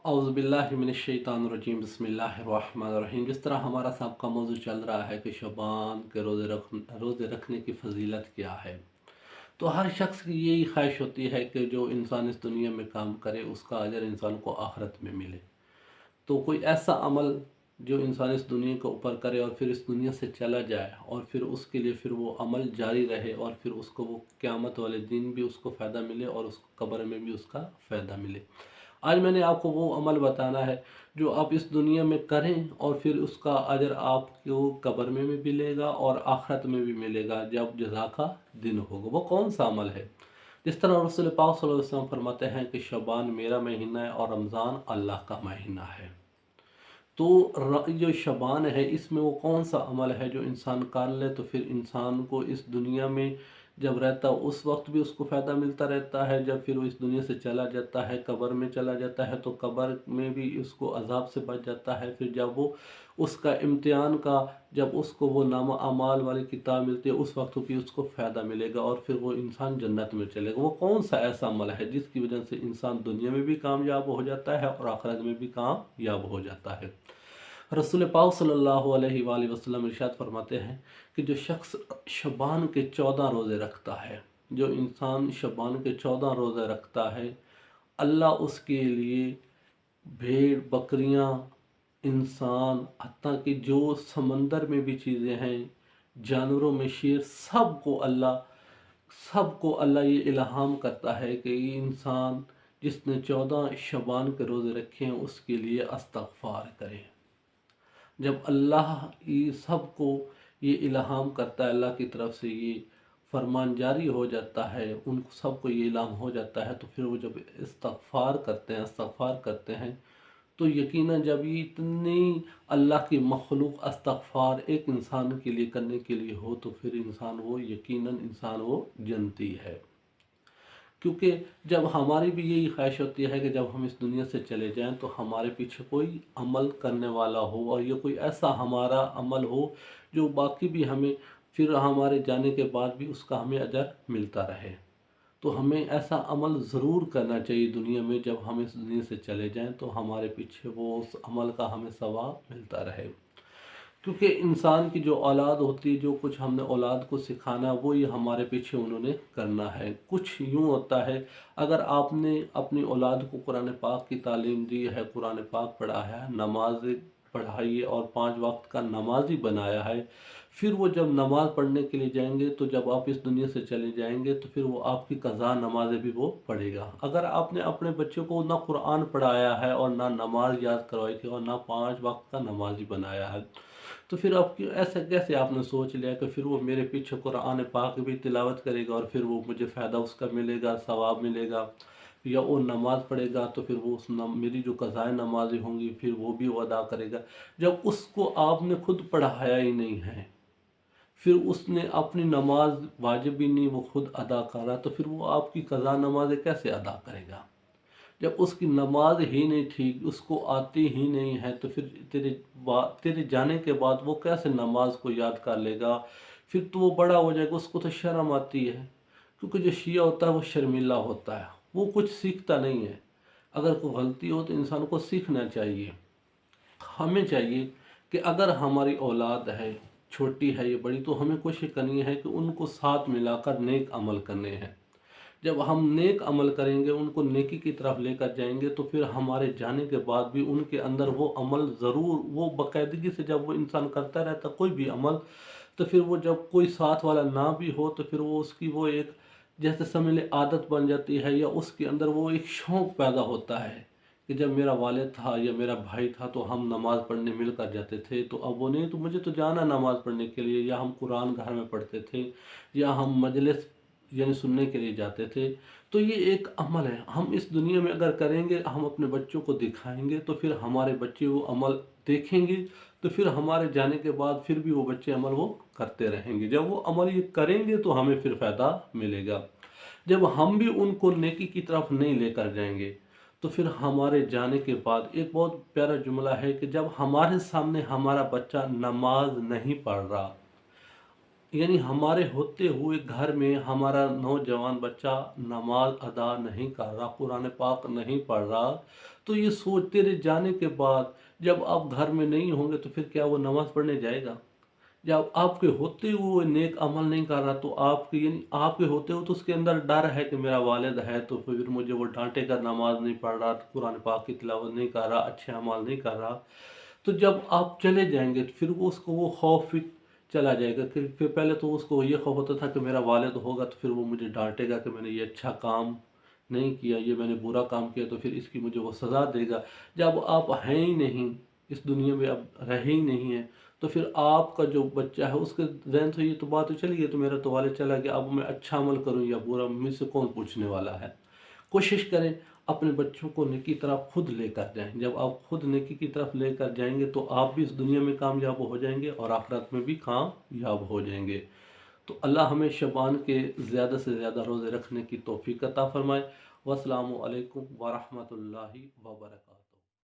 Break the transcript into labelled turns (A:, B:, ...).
A: औज़ुबिल्लाहिमिनश्शैतानिर्रजीम बिस्मिल्लाहिर्रहमानिर्रहीम। जिस तरह हमारा सबका मौजू चल रहा है कि शबान के रोज़े रखने की फ़जीलत क्या है, तो हर शख्स की यही ख्वाहिश होती है कि जो इंसान इस दुनिया में काम करे उसका अजर इंसान को आखिरत में मिले। तो कोई ऐसा अमल जो इंसान इस दुनिया के ऊपर करे और फिर इस दुनिया से चला जाए और फिर उसके लिए फिर वो अमल जारी रहे और फिर उसको वो क़यामत वाले दिन भी उसको फ़ायदा मिले और उसको कब्र में भी उसका फ़ायदा मिले। आज मैंने आपको वो अमल बताना है जो आप इस दुनिया में करें और फिर उसका अजर आपको कब्र में भी मिलेगा और आखिरत में भी मिलेगा जब जज़ा का दिन होगा। वो कौन सा अमल है? जिस तरह रसूल पाक सल्लल्लाहु अलैहि वसल्लम फरमाते हैं कि शबान मेरा महीना है और रमज़ान अल्लाह का महीना है। तो जो शबान है इसमें वो कौन सा अमल है जो इंसान कर ले तो फिर इंसान को इस दुनिया में जब रहता है उस वक्त भी उसको फ़ायदा मिलता रहता है, जब फिर वो इस दुनिया से चला जाता है कब्र में चला जाता है तो कब्र में भी उसको अजाब से बच जाता है। फिर जब वो उसका इम्तिहान का जब उसको वो नामा अमाल वाली किताब मिलती है उस वक्त भी उसको फ़ायदा मिलेगा और फिर वो इंसान जन्नत में चलेगा। वो कौन सा ऐसा अमल है जिसकी वजह से इंसान दुनिया में भी कामयाब हो जाता है और आखिरत में भी कामयाब हो जाता है? रसूल पाक सल्लल्लाहु अलैहि वसल्लम इरशाद फरमाते हैं कि जो शख्स शबान के 14 रोज़े रखता है, जो इंसान शबान के 14 रोज़े रखता है, अल्लाह उसके लिए भेड़ बकरियां, इंसान, हत्ता कि जो समंदर में भी चीज़ें हैं, जानवरों में शेर, सबको अल्लाह ये इल्हाम करता है कि ये इंसान जिसने 14 शबान के रोज़े रखे हैं उसके लिए इस्तग़फ़ार करे। जब अल्लाह ये सबको ये इल्हाम करता है, अल्लाह की तरफ से ये फरमान जारी हो जाता है, उन सबको ये इल्हाम हो जाता है, तो फिर वो जब इस्तग़फ़ार करते हैं तो यकीनन जब ये इतनी अल्लाह की मखलूक इस्तग़फ़ार एक इंसान के लिए करने के लिए हो तो फिर इंसान वो जनती है। क्योंकि जब हमारी भी यही ख्वाहिश होती है कि जब हम इस दुनिया से चले जाएं तो हमारे पीछे कोई अमल करने वाला हो और ये कोई ऐसा हमारा अमल हो जो बाकी भी हमें फिर हमारे जाने के बाद भी उसका हमें अजर मिलता रहे। तो हमें ऐसा अमल ज़रूर करना चाहिए दुनिया में, जब हम इस दुनिया से चले जाएं तो हमारे पीछे वो उस अमल का हमें सवाब मिलता रहे। क्योंकि इंसान की जो औलाद होती है, जो कुछ हमने औलाद को सिखाना वो ये हमारे पीछे उन्होंने करना है। कुछ यूँ होता है, अगर आपने अपनी औलाद को कुरान पाक की तालीम दी है, कुरान पाक पढ़ा है, नमाज पढ़ाई है और 5 वक्त का नमाजी बनाया है, फिर वो जब नमाज़ पढ़ने के लिए जाएंगे तो जब आप इस दुनिया से चले जाएंगे तो फिर वो आपकी कज़ा नमाज़ें भी वो पढ़ेगा। अगर आपने अपने बच्चों को ना कुरान पढ़ाया है और ना नमाज याद करवाई थी और ना 5 वक्त का नमाजी बनाया है, तो फिर आपकी ऐसा कैसे आपने सोच लिया कि फिर वो मेरे पीछे कुरान पाक भी तिलावत करेगा और फिर वो मुझे फ़ायदा उसका मिलेगा, सवाब मिलेगा, या वो नमाज़ पढ़ेगा तो फिर वो मेरी जो क़ज़ाए नमाज़ें होंगी फिर वो भी वो अदा करेगा। जब उसको आपने खुद पढ़ाया ही नहीं है, फिर उसने अपनी नमाज वाजिब भी नहीं वो खुद अदा कर रहा, तो फिर वो आपकी क़ज़ा नमाज़ें कैसे अदा करेगा? जब उसकी नमाज ही नहीं ठीक, उसको आती ही नहीं है, तो फिर तेरे जाने के बाद वो कैसे नमाज को याद कर लेगा? फिर तो वो बड़ा हो जाएगा, उसको तो शर्म आती है। क्योंकि जो शिया होता है वो शर्मिला होता है, वो कुछ सीखता नहीं है। अगर कोई गलती हो तो इंसान को सीखना चाहिए। हमें चाहिए कि अगर हमारी औलाद है, छोटी है या बड़ी, तो हमें कोशिश करनी है कि उनको साथ मिलाकर नेक अमल करने हैं। जब हम नेक अमल करेंगे, उनको नेकी की तरफ लेकर जाएंगे, तो फिर हमारे जाने के बाद भी उनके अंदर वो अमल ज़रूर, वो बाकायदगी से जब वो इंसान करता रहता कोई भी अमल, तो फिर वो जब कोई साथ वाला ना भी हो तो फिर वो उसकी वो एक जैसे समझ ले आदत बन जाती है, या उसके अंदर वो एक शौक़ पैदा होता है कि जब मेरा वालिद था या मेरा भाई था तो हम नमाज़ पढ़ने मिल कर जाते थे, तो अब वो नहीं, तो मुझे तो जाना नमाज़ पढ़ने के लिए, या हम कुरान घर में पढ़ते थे, या हम मजलिस यानी सुनने के लिए जाते थे। तो ये एक अमल है, हम इस दुनिया में अगर करेंगे, हम अपने बच्चों को दिखाएंगे तो फिर हमारे बच्चे वो अमल देखेंगे, तो फिर हमारे जाने के बाद फिर भी वो बच्चे अमल वो करते रहेंगे। जब वो अमल ये करेंगे तो हमें फिर फ़ायदा मिलेगा। जब हम भी उनको नेकी की तरफ नहीं लेकर जाएंगे तो फिर हमारे जाने के बाद एक बहुत प्यारा जुमला है कि जब हमारे सामने हमारा बच्चा नमाज नहीं पढ़ रहा यानी हमारे होते हुए घर में हमारा नौजवान बच्चा नमाज अदा नहीं कर रहा, कुरान पाक नहीं पढ़ रहा, तो ये सोचते रह जाने के बाद जब आप घर में नहीं होंगे तो फिर क्या वो नमाज पढ़ने जाएगा? जब आपके होते हुए वो नेक अमल नहीं कर रहा, तो आपके यानी आपके होते हुए तो उसके अंदर डर है कि मेरा वालिद है तो फिर मुझे वो डांटेगा, नमाज नहीं पढ़ रहा, कुरान पाक की तिलावत नहीं कर रहा, अच्छे अमल नहीं कर रहा। तो जब आप चले जाएंगे तो फिर वो उसको वो खौफ भी चला जाएगा कि फिर पहले तो उसको ये खौफ होता था कि मेरा वालिद होगा तो फिर वो मुझे डांटेगा कि मैंने ये अच्छा काम नहीं किया, ये मैंने बुरा काम किया तो फिर इसकी मुझे वो सज़ा देगा। जब आप हैं ही नहीं इस दुनिया में, अब रहे ही नहीं है, तो फिर आपका जो बच्चा है उसके जहन से ये तो बात तो चली गई, तो मेरा तो वालिद चला गया, अब मैं अच्छा अमल करूँ या बुरा मुझसे कौन पूछने वाला है। कोशिश करें अपने बच्चों को नेकी की तरफ खुद लेकर जाएं। जब आप खुद नेकी की तरफ लेकर जाएंगे तो आप भी इस दुनिया में कामयाब हो जाएंगे और आखिरत में भी कामयाब हो जाएंगे। तो अल्लाह हमें शबान के ज़्यादा से ज़्यादा रोज़े रखने की तौफीक अता फरमाए। वस्सलामु अलैकुम वरहमतुल्लाहि वबरकातुहू।